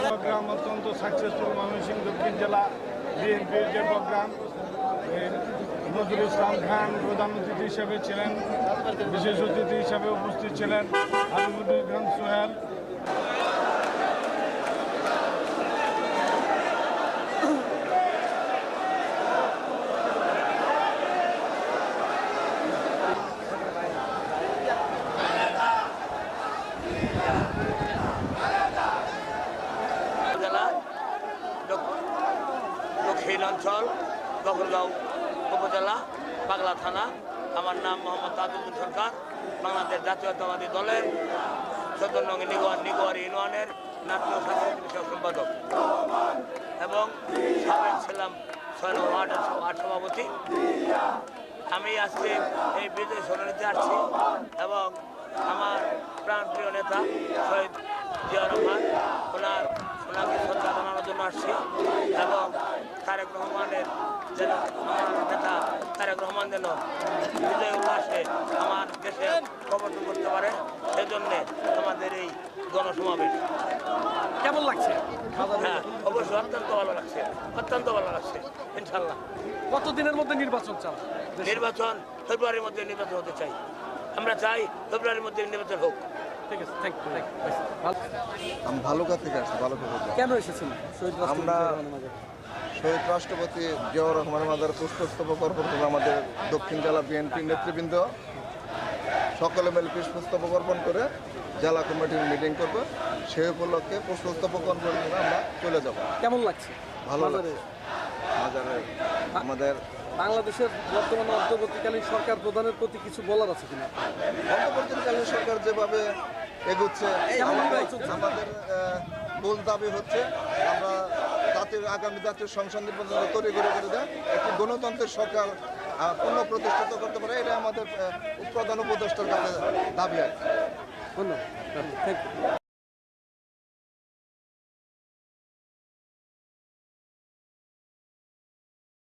Programme অত্যন্ত successful. Mymensingh দক্ষিণ জেলা বিএনপির যে প্রোগ্রাম, নজরুল ইসলাম খান প্রধান অতিথি হিসেবে ছিলেন, বিশেষ অতিথি হিসেবে উপস্থিত ছিলেন হাবিবুর খান সোহেল। দক্ষিণাঞ্চল দখলগাঁও উপজেলা পাগলা থানা। আমার নাম মোহাম্মদ তাজউদ্দিন সরকার, বাংলাদেশ জাতীয়তাবাদী দলের ১৪ নং নিগোয়ারি ইউনিয়নের নাট্য সাংস্কৃতিক বিষয়ক সম্পাদক এবং সাবেক ছিলাম ৬ নং ওয়ার্ডের সভাপতি। আমি আজকে এই বিজয় সরণিতে আসছি এবং আমার প্রাণপ্রিয় নেতা শহীদ জিয়া রহমান ওনাকে শ্রদ্ধা জানানোর জন্য আসছি এবং তারেক রহমানের যেন আমার নেতা তারেক রহমান যেন বিজয় উল্লাসে আমার দেশে প্রবর্তন করতে পারে, সেই জন্যে আমাদের এই গণসমাবেশ। কেমন লাগছে? হ্যাঁ, অবশ্যই অত্যন্ত ভালো লাগছে, অত্যন্ত ভালো লাগছে। ইনশাল্লাহ কতদিনের মধ্যে নির্বাচন চান? নির্বাচন ফেব্রুয়ারির মধ্যে নির্বাচন হতে চাই, আমরা চাই ফেব্রুয়ারির মধ্যে নির্বাচন হোক। ঠিক আছে, থ্যাংক ইউ। আমি ভালুকা থেকে আসছি, ভালুকা থেকে। কেন এসেছেন? আমরা শহীদ রাষ্ট্রপতি জিয়াউর রহমানের মাজার পুষ্পস্তবক অর্পণ করবো। আমাদের দক্ষিণ জেলা বিএনপি নেতৃবৃন্দ সকলে মিলে পুষ্পস্তবক অর্পণ করে জেলা কমিটির মিটিং করবে, সেই উপলক্ষে পুষ্পস্তবক অর্পণ করে আমরা চলে যাব। কেমন লাগছে? ভালো লাগে। মাজারে আমাদের বাংলাদেশের বর্তমানে অন্তর্বর্তীকালীন সরকার প্রধানের প্রতি কিছু বলার আছে কিনা? অন্তর্বর্তীকালীন সরকার যেভাবে এগুচ্ছে, আমাদের মূল দাবি হচ্ছে আমরা আগামী জাতীয় সংসদ নির্বাচন তৈরি করে দেয় একটি গণতন্ত্রের সরকার পুনঃপ্রতিষ্ঠিত করতে পারে, এটা আমাদের প্রধান উপদেষ্টার কাছে দাবি আছে। ধন্যবাদ।